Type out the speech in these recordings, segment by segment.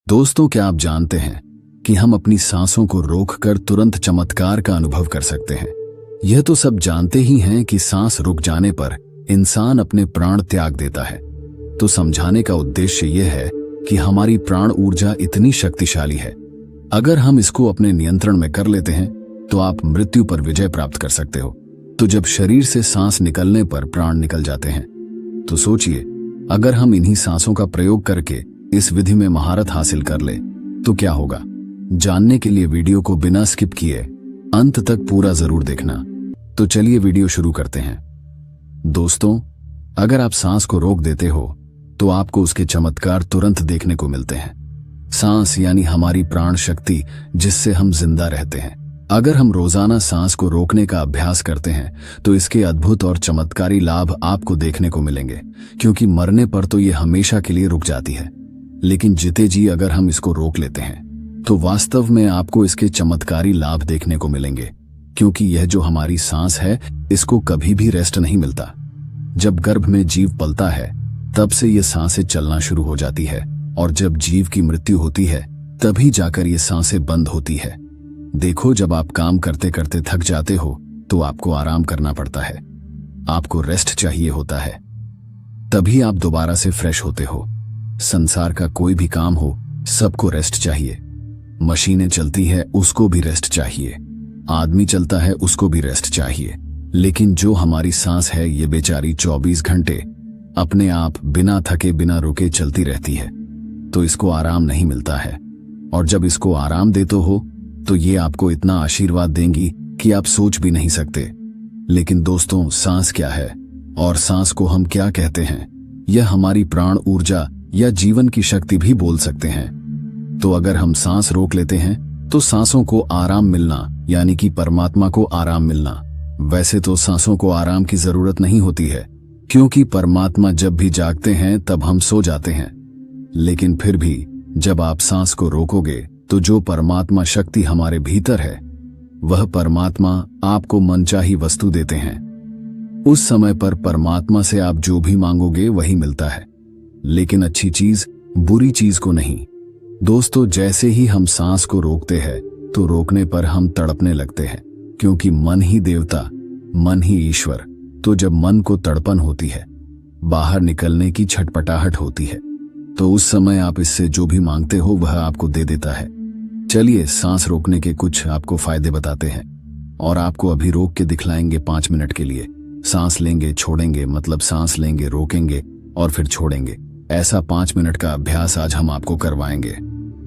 दोस्तों, क्या आप जानते हैं कि हम अपनी सांसों को रोककर तुरंत चमत्कार का अनुभव कर सकते हैं। यह तो सब जानते ही हैं कि सांस रुक जाने पर इंसान अपने प्राण त्याग देता है। तो समझाने का उद्देश्य यह है कि हमारी प्राण ऊर्जा इतनी शक्तिशाली है, अगर हम इसको अपने नियंत्रण में कर लेते हैं तो आप मृत्यु पर विजय प्राप्त कर सकते हो। तो जब शरीर से सांस निकलने पर प्राण निकल जाते हैं, तो सोचिए, अगर हम इन्हीं सांसों का प्रयोग करके इस विधि में महारत हासिल कर ले तो क्या होगा। जानने के लिए वीडियो को बिना स्किप किए अंत तक पूरा जरूर देखना। तो चलिए वीडियो शुरू करते हैं। दोस्तों, अगर आप सांस को रोक देते हो तो आपको उसके चमत्कार तुरंत देखने को मिलते हैं। सांस यानी हमारी प्राण शक्ति, जिससे हम जिंदा रहते हैं। अगर हम रोजाना सांस को रोकने का अभ्यास करते हैं तो इसके अद्भुत और चमत्कारी लाभ आपको देखने को मिलेंगे, क्योंकि मरने पर तो ये हमेशा के लिए रुक जाती है, लेकिन जीते जी अगर हम इसको रोक लेते हैं तो वास्तव में आपको इसके चमत्कारी लाभ देखने को मिलेंगे, क्योंकि यह जो हमारी सांस है, इसको कभी भी रेस्ट नहीं मिलता। जब गर्भ में जीव पलता है तब से ये सांसें चलना शुरू हो जाती है, और जब जीव की मृत्यु होती है तभी जाकर ये सांसें बंद होती है। देखो, जब आप काम करते करते थक जाते हो तो आपको आराम करना पड़ता है, आपको रेस्ट चाहिए होता है, तभी आप दोबारा से फ्रेश होते हो। संसार का कोई भी काम हो, सबको रेस्ट चाहिए। मशीनें चलती है, उसको भी रेस्ट चाहिए। आदमी चलता है, उसको भी रेस्ट चाहिए। लेकिन जो हमारी सांस है, ये बेचारी 24 घंटे अपने आप बिना थके बिना रुके चलती रहती है, तो इसको आराम नहीं मिलता है। और जब इसको आराम देते हो तो ये आपको इतना आशीर्वाद देंगी कि आप सोच भी नहीं सकते। लेकिन दोस्तों, सांस क्या है और सांस को हम क्या कहते हैं? यह हमारी प्राण ऊर्जा या जीवन की शक्ति भी बोल सकते हैं। तो अगर हम सांस रोक लेते हैं तो सांसों को आराम मिलना, यानी कि परमात्मा को आराम मिलना। वैसे तो सांसों को आराम की जरूरत नहीं होती है, क्योंकि परमात्मा जब भी जागते हैं तब हम सो जाते हैं। लेकिन फिर भी जब आप सांस को रोकोगे तो जो परमात्मा शक्ति हमारे भीतर है, वह परमात्मा आपको मनचाही वस्तु देते हैं। उस समय पर परमात्मा से आप जो भी मांगोगे वही मिलता है, लेकिन अच्छी चीज बुरी चीज को नहीं। दोस्तों, जैसे ही हम सांस को रोकते हैं तो रोकने पर हम तड़पने लगते हैं, क्योंकि मन ही देवता, मन ही ईश्वर। तो जब मन को तड़पन होती है, बाहर निकलने की छटपटाहट होती है, तो उस समय आप इससे जो भी मांगते हो वह आपको दे देता है। चलिए, सांस रोकने के कुछ आपको फायदे बताते हैं, और आपको अभी रोक के दिखलाएंगे 5 मिनट के लिए। सांस लेंगे, छोड़ेंगे, मतलब सांस लेंगे, रोकेंगे और फिर छोड़ेंगे। ऐसा 5 मिनट का अभ्यास आज हम आपको करवाएंगे।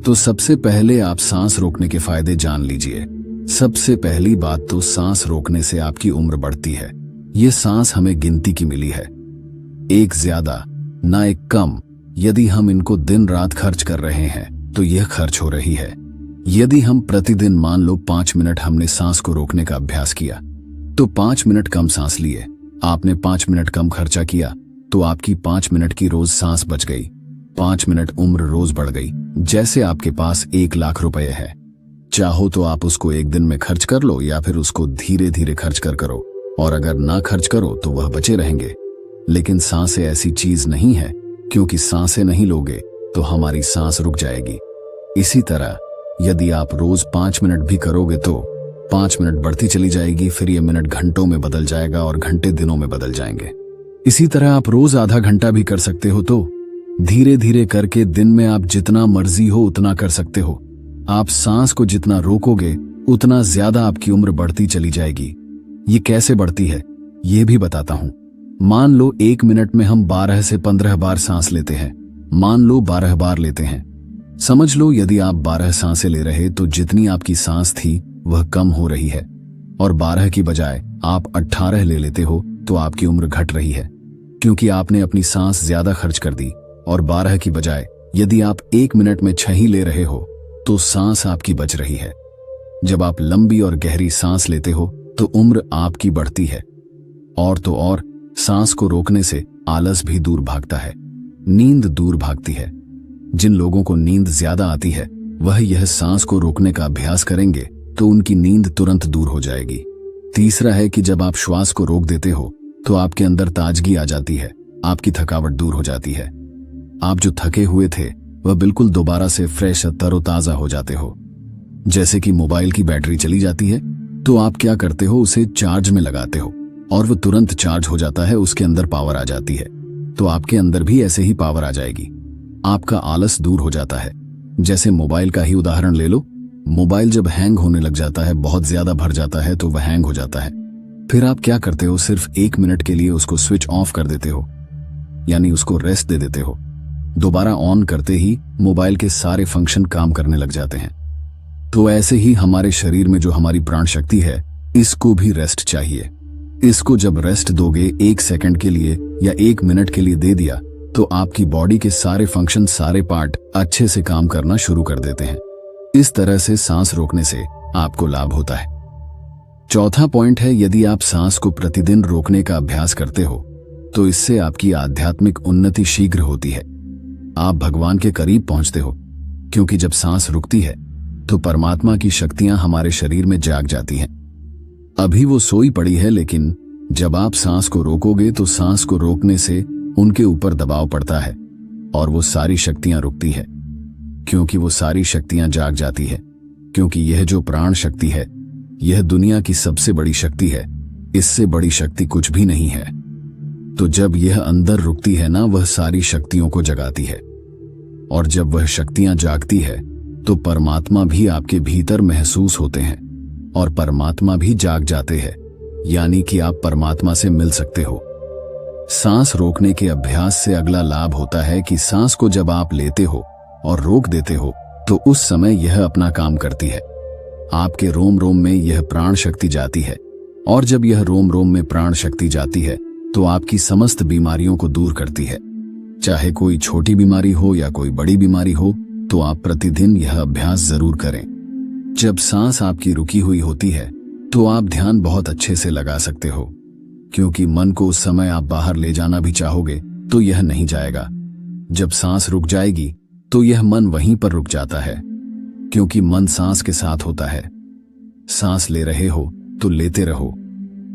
तो सबसे पहले आप सांस रोकने के फायदे जान लीजिए। सबसे पहली बात तो, सांस रोकने से आपकी उम्र बढ़ती है। ये सांस हमें गिनती की मिली है, एक ज्यादा ना एक कम। यदि हम इनको दिन रात खर्च कर रहे हैं तो यह खर्च हो रही है। यदि हम प्रतिदिन मान लो 5 मिनट हमने सांस को रोकने का अभ्यास किया, तो 5 मिनट कम सांस लिए, आपने 5 मिनट कम खर्चा किया, तो आपकी 5 मिनट की रोज सांस बच गई। 5 मिनट उम्र रोज बढ़ गई। जैसे आपके पास 1 लाख रुपए है, चाहो तो आप उसको एक दिन में खर्च कर लो, या फिर उसको धीरे धीरे खर्च कर करो, और अगर ना खर्च करो तो वह बचे रहेंगे। लेकिन सांसें ऐसी चीज नहीं है, क्योंकि सांसें नहीं लोगे तो हमारी सांस रुक जाएगी। इसी तरह यदि आप रोज 5 मिनट भी करोगे तो 5 मिनट बढ़ती चली जाएगी, फिर ये मिनट घंटों में बदल जाएगा और घंटे दिनों में बदल जाएंगे। इसी तरह आप रोज आधा घंटा भी कर सकते हो, तो धीरे धीरे करके दिन में आप जितना मर्जी हो उतना कर सकते हो। आप सांस को जितना रोकोगे उतना ज्यादा आपकी उम्र बढ़ती चली जाएगी। ये कैसे बढ़ती है ये भी बताता हूं। मान लो 1 मिनट में हम 12 से 15 बार सांस लेते हैं। मान लो 12 बार लेते हैं। समझ लो यदि आप 12 सांसें ले रहे तो जितनी आपकी सांस थी वह कम हो रही है, और 12 की बजाय आप 18 ले लेते हो तो आपकी उम्र घट रही है, क्योंकि आपने अपनी सांस ज्यादा खर्च कर दी। और 12 की बजाय यदि आप 1 मिनट में 6 ही ले रहे हो तो सांस आपकी बच रही है। जब आप लंबी और गहरी सांस लेते हो तो उम्र आपकी बढ़ती है। और तो और, सांस को रोकने से आलस भी दूर भागता है, नींद दूर भागती है। जिन लोगों को नींद ज्यादा आती है वह यह सांस को रोकने का अभ्यास करेंगे तो उनकी नींद तुरंत दूर हो जाएगी। तीसरा है कि जब आप श्वास को रोक देते हो तो आपके अंदर ताजगी आ जाती है, आपकी थकावट दूर हो जाती है। आप जो थके हुए थे वह बिल्कुल दोबारा से फ्रेश तरोताजा हो जाते हो। जैसे कि मोबाइल की बैटरी चली जाती है तो आप क्या करते हो, उसे चार्ज में लगाते हो और वो तुरंत चार्ज हो जाता है, उसके अंदर पावर आ जाती है। तो आपके अंदर भी ऐसे ही पावर आ जाएगी, आपका आलस दूर हो जाता है। जैसे मोबाइल का ही उदाहरण ले लो, मोबाइल जब हैंग होने लग जाता है, बहुत ज्यादा भर जाता है तो वह हैंग हो जाता है। फिर आप क्या करते हो, सिर्फ 1 मिनट के लिए उसको स्विच ऑफ कर देते हो, यानी उसको रेस्ट दे देते हो। दोबारा ऑन करते ही मोबाइल के सारे फंक्शन काम करने लग जाते हैं। तो ऐसे ही हमारे शरीर में जो हमारी प्राण शक्ति है, इसको भी रेस्ट चाहिए। इसको जब रेस्ट दोगे 1 सेकंड के लिए या 1 मिनट के लिए दे दिया, तो आपकी बॉडी के सारे फंक्शन, सारे पार्ट अच्छे से काम करना शुरू कर देते हैं। इस तरह से सांस रोकने से आपको लाभ होता है। चौथा पॉइंट है, यदि आप सांस को प्रतिदिन रोकने का अभ्यास करते हो तो इससे आपकी आध्यात्मिक उन्नति शीघ्र होती है। आप भगवान के करीब पहुंचते हो, क्योंकि जब सांस रुकती है तो परमात्मा की शक्तियां हमारे शरीर में जाग जाती हैं। अभी वो सोई पड़ी है, लेकिन जब आप सांस को रोकोगे तो सांस को रोकने से उनके ऊपर दबाव पड़ता है और वो सारी शक्तियां रुकती है, क्योंकि वो सारी शक्तियां जाग जाती है। क्योंकि यह जो प्राण शक्ति है, यह दुनिया की सबसे बड़ी शक्ति है, इससे बड़ी शक्ति कुछ भी नहीं है। तो जब यह अंदर रुकती है ना, वह सारी शक्तियों को जगाती है, और जब वह शक्तियां जागती है तो परमात्मा भी आपके भीतर महसूस होते हैं और परमात्मा भी जाग जाते हैं, यानी कि आप परमात्मा से मिल सकते हो। सांस रोकने के अभ्यास से अगला लाभ होता है कि सांस को जब आप लेते हो और रोक देते हो तो उस समय यह अपना काम करती है। आपके रोम रोम में यह प्राण शक्ति जाती है, और जब यह रोम रोम में प्राण शक्ति जाती है तो आपकी समस्त बीमारियों को दूर करती है। चाहे कोई छोटी बीमारी हो या कोई बड़ी बीमारी हो, तो आप प्रतिदिन यह अभ्यास जरूर करें। जब सांस आपकी रुकी हुई होती है तो आप ध्यान बहुत अच्छे से लगा सकते हो, क्योंकि मन को उस समय आप बाहर ले जाना भी चाहोगे तो यह नहीं जाएगा। जब सांस रुक जाएगी तो यह मन वहीं पर रुक जाता है, क्योंकि मन सांस के साथ होता है। सांस ले रहे हो तो लेते रहो,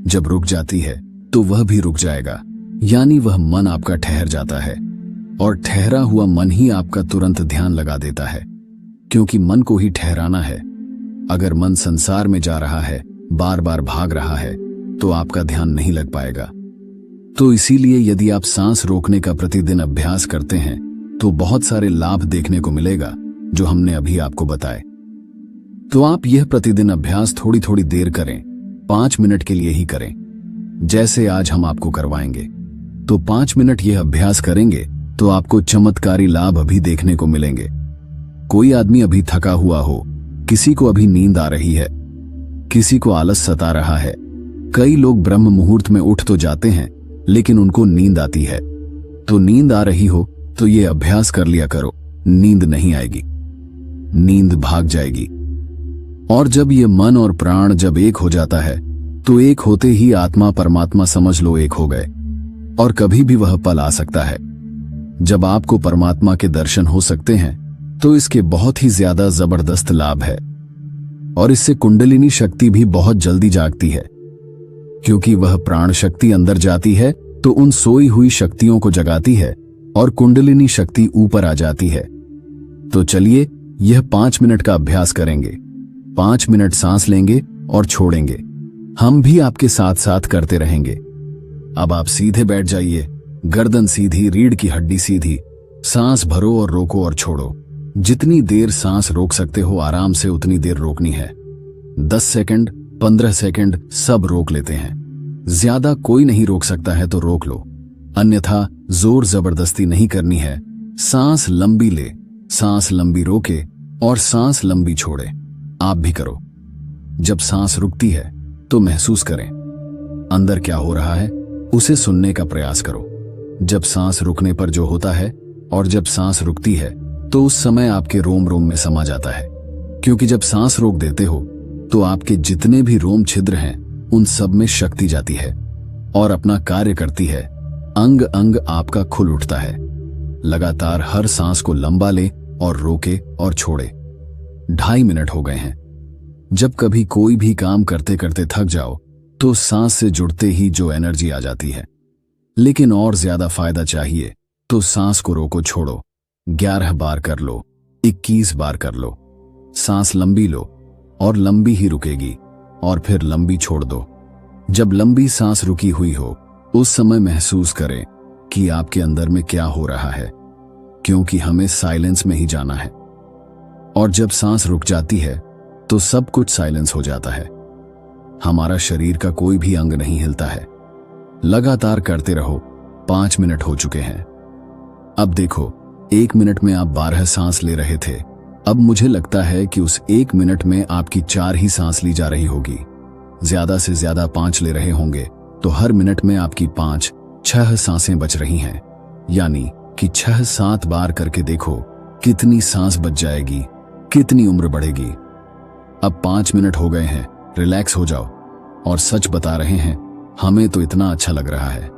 जब रुक जाती है तो वह भी रुक जाएगा, यानी वह मन आपका ठहर जाता है, और ठहरा हुआ मन ही आपका तुरंत ध्यान लगा देता है, क्योंकि मन को ही ठहराना है। अगर मन संसार में जा रहा है, बार बार भाग रहा है, तो आपका ध्यान नहीं लग पाएगा। तो इसीलिए यदि आप सांस रोकने का प्रतिदिन अभ्यास करते हैं तो बहुत सारे लाभ देखने को मिलेगा, जो हमने अभी आपको बताए। तो आप यह प्रतिदिन अभ्यास थोड़ी थोड़ी देर करें, 5 मिनट के लिए ही करें, जैसे आज हम आपको करवाएंगे। तो 5 मिनट यह अभ्यास करेंगे तो आपको चमत्कारी लाभ अभी देखने को मिलेंगे। कोई आदमी अभी थका हुआ हो, किसी को अभी नींद आ रही है, किसी को आलस सता रहा है। कई लोग ब्रह्म मुहूर्त में उठ तो जाते हैं, लेकिन उनको नींद आती है। तो नींद आ रही हो तो ये अभ्यास कर लिया करो, नींद नहीं आएगी, नींद भाग जाएगी। और जब ये मन और प्राण जब एक हो जाता है तो एक होते ही आत्मा परमात्मा समझ लो एक हो गए, और कभी भी वह पल आ सकता है जब आपको परमात्मा के दर्शन हो सकते हैं। तो इसके बहुत ही ज्यादा जबरदस्त लाभ है, और इससे कुंडलिनी शक्ति भी बहुत जल्दी जागती है, क्योंकि वह प्राण शक्ति अंदर जाती है तो उन सोई हुई शक्तियों को जगाती है और कुंडलिनी शक्ति ऊपर आ जाती है। तो चलिए यह 5 मिनट का अभ्यास करेंगे। 5 मिनट सांस लेंगे और छोड़ेंगे, हम भी आपके साथ साथ करते रहेंगे। अब आप सीधे बैठ जाइए, गर्दन सीधी, रीढ़ की हड्डी सीधी, सांस भरो और रोको और छोड़ो। जितनी देर सांस रोक सकते हो आराम से उतनी देर रोकनी है। 10 सेकंड, 15 सेकंड सब रोक लेते हैं। ज्यादा कोई नहीं रोक सकता है तो रोक लो, अन्यथा जोर जबरदस्ती नहीं करनी है। सांस लंबी ले, सांस लंबी रोके और सांस लंबी छोड़े। आप भी करो। जब सांस रुकती है तो महसूस करें अंदर क्या हो रहा है, उसे सुनने का प्रयास करो। जब सांस रुकने पर जो होता है और जब सांस रुकती है तो उस समय आपके रोम रोम में समा जाता है, क्योंकि जब सांस रोक देते हो तो आपके जितने भी रोम छिद्र हैं उन सब में शक्ति जाती है और अपना कार्य करती है। अंग अंग आपका खुल उठता है। लगातार हर सांस को लंबा ले और रोके और छोड़े। 2.5 मिनट हो गए हैं। जब कभी कोई भी काम करते करते थक जाओ तो सांस से जुड़ते ही जो एनर्जी आ जाती है, लेकिन और ज्यादा फायदा चाहिए तो सांस को रोको, छोड़ो 11 बार कर लो, 21 बार कर लो। सांस लंबी लो और लंबी ही रुकेगी, और फिर लंबी छोड़ दो। जब लंबी सांस रुकी हुई हो उस समय महसूस करें कि आपके अंदर में क्या हो रहा है, क्योंकि हमें साइलेंस में ही जाना है। और जब सांस रुक जाती है तो सब कुछ साइलेंस हो जाता है। हमारा शरीर का कोई भी अंग नहीं हिलता है। लगातार करते रहो। 5 मिनट हो चुके हैं। अब देखो, 1 मिनट में आप 12 सांस ले रहे थे। अब मुझे लगता है कि उस 1 मिनट में आपकी 4 ही सांस ली जा रही होगी। ज्यादा से ज्यादा 5 ले रहे होंगे, तो हर मिनट में आपकी 5-6 सांसें बच रही हैं। यानी कि 6-7 बार करके देखो कितनी सांस बच जाएगी, कितनी उम्र बढ़ेगी। अब 5 मिनट हो गए हैं, रिलैक्स हो जाओ। और सच बता रहे हैं, हमें तो इतना अच्छा लग रहा है।